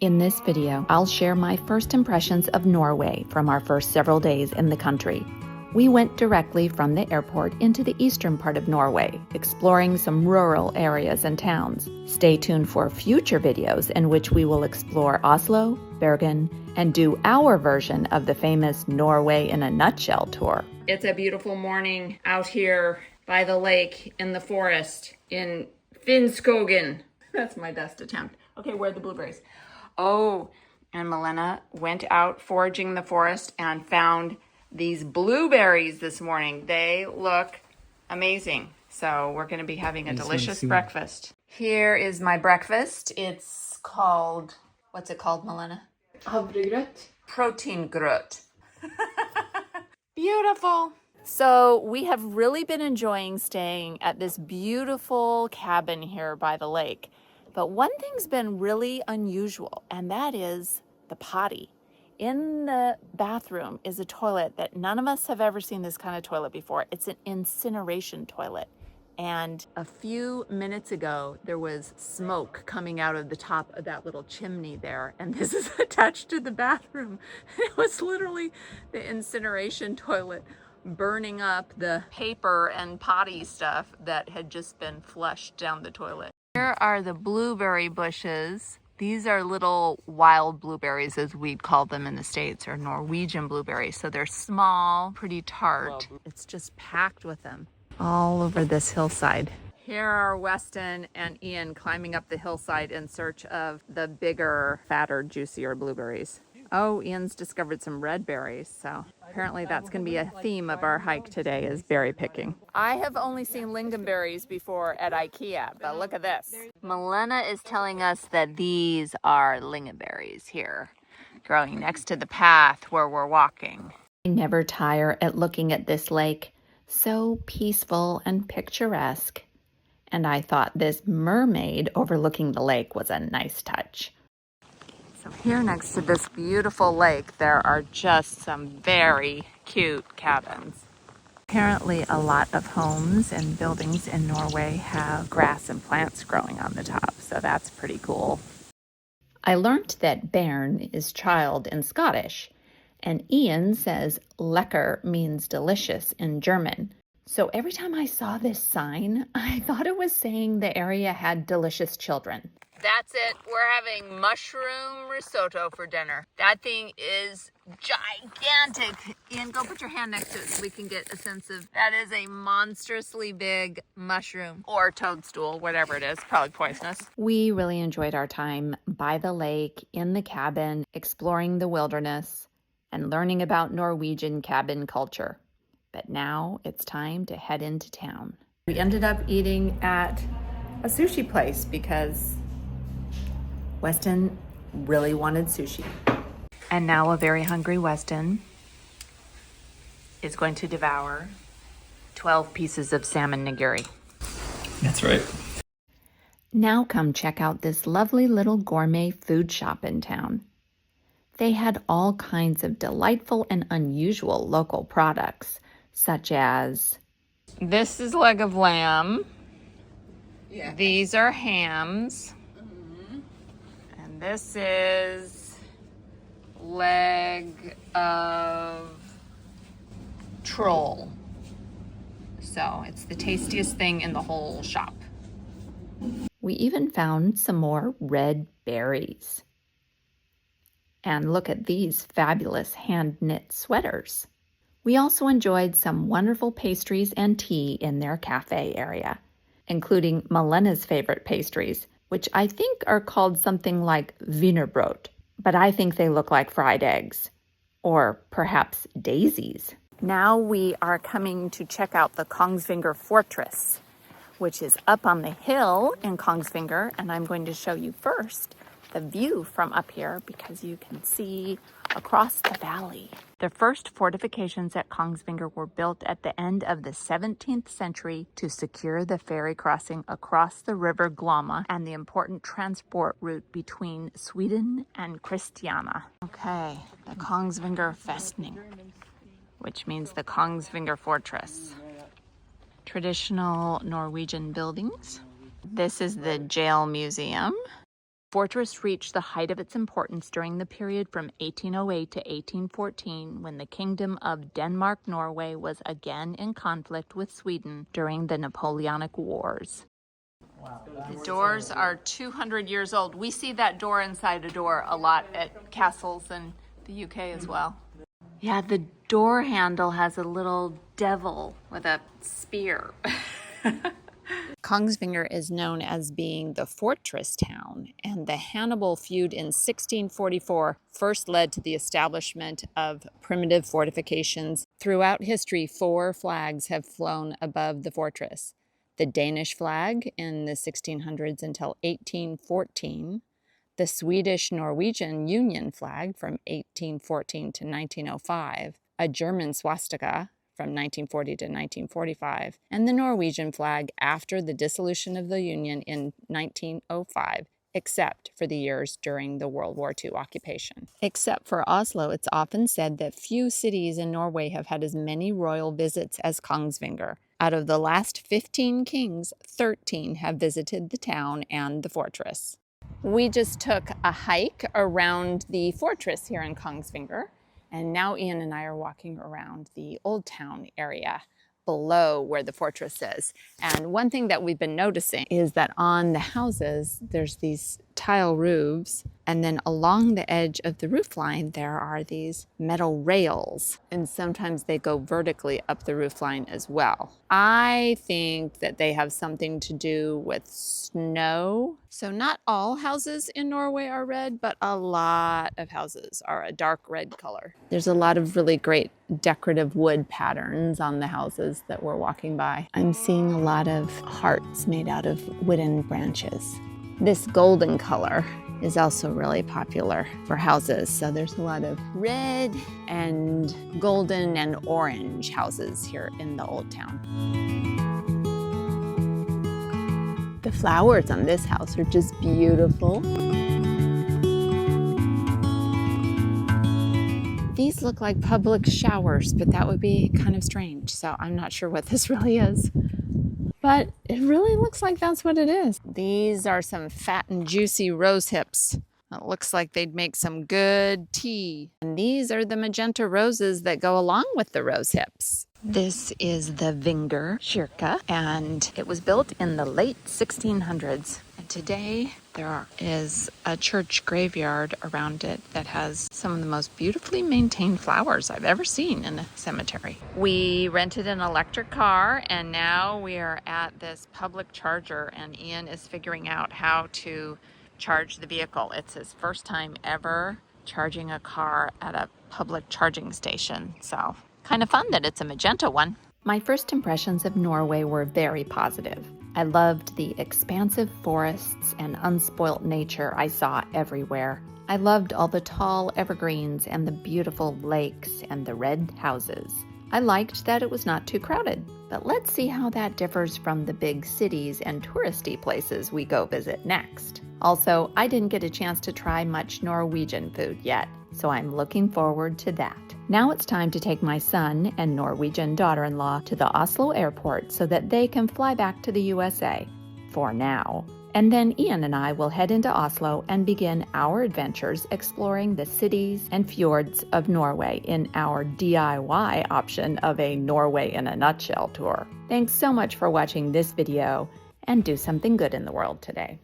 In this video, I'll share my first impressions of Norway from our first several days in the country. We went directly from the airport into the eastern part of Norway, exploring some rural areas and towns. Stay tuned for future videos in which we will explore Oslo, Bergen, and do our version of the famous Norway in a Nutshell tour. It's a beautiful morning out here by the lake in the forest in Finnskogen. That's my best attempt. Okay, where are the blueberries? Oh, and Milena went out foraging in the forest and found these blueberries this morning. They look amazing. So we're going to be having a delicious breakfast. Here is my breakfast. It's called, what's it called, Milena? Havregrøt. Protein grøt. Beautiful. So we have really been enjoying staying at this beautiful cabin here by the lake. But one thing's been really unusual, and that is the potty. In the bathroom is a toilet that none of us have ever seen this kind of toilet before. It's an incineration toilet. And a few minutes ago, there was smoke coming out of the top of that little chimney there. And this is attached to the bathroom. It was literally the incineration toilet burning up the paper and potty stuff that had just been flushed down the toilet. Here are the blueberry bushes. These are little wild blueberries, as we'd call them in the States, or Norwegian blueberries. So they're small, pretty tart. It's just packed with them all over this hillside. Here are Weston and Ian climbing up the hillside in search of the bigger, fatter, juicier blueberries. Oh, Ian's discovered some red berries, so apparently that's going to be a theme of our hike today is berry picking. I have only seen lingonberries before at IKEA, but look at this. Milena is telling us that these are lingonberries here, growing next to the path where we're walking. I never tire at looking at this lake, so peaceful and picturesque. And I thought this mermaid overlooking the lake was a nice touch. So here next to this beautiful lake, there are just some very cute cabins. Apparently a lot of homes and buildings in Norway have grass and plants growing on the top, so that's pretty cool. I learned that bairn is child in Scottish, and Ian says lekker means delicious in German. So every time I saw this sign, I thought it was saying the area had delicious children. That's it. We're having mushroom risotto for dinner. That thing is gigantic. Ian, go put your hand next to it so we can get a sense of, that is a monstrously big mushroom or toadstool, whatever it is, probably poisonous. We really enjoyed our time by the lake, in the cabin, exploring the wilderness, and learning about Norwegian cabin culture. But now it's time to head into town. We ended up eating at a sushi place because Weston really wanted sushi. And now a very hungry Weston is going to devour 12 pieces of salmon nigiri. That's right. Now come check out this lovely little gourmet food shop in town. They had all kinds of delightful and unusual local products, such as... This is leg of lamb. Yeah. These are hams. This is leg of troll. So it's the tastiest thing in the whole shop. We even found some more red berries. And look at these fabulous hand-knit sweaters. We also enjoyed some wonderful pastries and tea in their cafe area, including Milena's favorite pastries, which I think are called something like wienerbrot, but I think they look like fried eggs, or perhaps daisies. Now we are coming to check out the Kongfinger Fortress, which is up on the hill in Kongsvinger, and I'm going to show you first the view from up here because you can see across the valley. The first fortifications at Kongsvinger were built at the end of the 17th century to secure the ferry crossing across the river Glomma and the important transport route between Sweden and Christiania. Okay, the Kongsvinger Festning, which means the Kongfinger Fortress. Traditional Norwegian buildings. This is the jail museum. Fortress reached the height of its importance during the period from 1808 to 1814, when the Kingdom of Denmark-Norway was again in conflict with Sweden during the Napoleonic Wars. The doors are 200 years old. We see that door inside a door a lot at castles in the UK as well. Yeah, the door handle has a little devil with a spear. Kongsvinger is known as being the fortress town, and the Hannibal feud in 1644 first led to the establishment of primitive fortifications. Throughout history, 4 flags have flown above the fortress. The Danish flag in the 1600s until 1814, the Swedish Norwegian Union flag from 1814 to 1905, a German swastika from 1940 to 1945, and the Norwegian flag after the dissolution of the Union in 1905, except for the years during the World War II occupation. Except for Oslo, it's often said that few cities in Norway have had as many royal visits as Kongsvinger. Out of the last 15 kings, 13 have visited the town and the fortress. We just took a hike around the fortress here in Kongsvinger, and now Ian and I are walking around the Old Town area below where the fortress is. And one thing that we've been noticing is that on the houses, there's these tile roofs, and then along the edge of the roof line, there are these metal rails, and sometimes they go vertically up the roof line as well. I think that they have something to do with snow. So not all houses in Norway are red, but a lot of houses are a dark red color. There's a lot of really great decorative wood patterns on the houses that we're walking by. I'm seeing a lot of hearts made out of wooden branches. This golden color is also really popular for houses. So there's a lot of red and golden and orange houses here in the Old Town. The flowers on this house are just beautiful. These look like public showers, but that would be kind of strange. So I'm not sure what this really is. But it really looks like that's what it is. These are some fat and juicy rose hips. It looks like they'd make some good tea. And these are the magenta roses that go along with the rose hips. This is the Vinger Kirke, and it was built in the late 1600s. And today there is a church graveyard around it that has some of the most beautifully maintained flowers I've ever seen in a cemetery. We rented an electric car, and now we are at this public charger, and Ian is figuring out how to charge the vehicle. It's his first time ever charging a car at a public charging station, so kind of fun that it's a magenta one. My first impressions of Norway were very positive. I loved the expansive forests and unspoilt nature I saw everywhere. I loved all the tall evergreens and the beautiful lakes and the red houses. I liked that it was not too crowded, but let's see how that differs from the big cities and touristy places we go visit next. Also, I didn't get a chance to try much Norwegian food yet, so I'm looking forward to that. Now it's time to take my son and Norwegian daughter-in-law to the Oslo airport so that they can fly back to the USA, for now. And then Ian and I will head into Oslo and begin our adventures exploring the cities and fjords of Norway in our DIY option of a Norway in a nutshell tour. Thanks so much for watching this video, and do something good in the world today.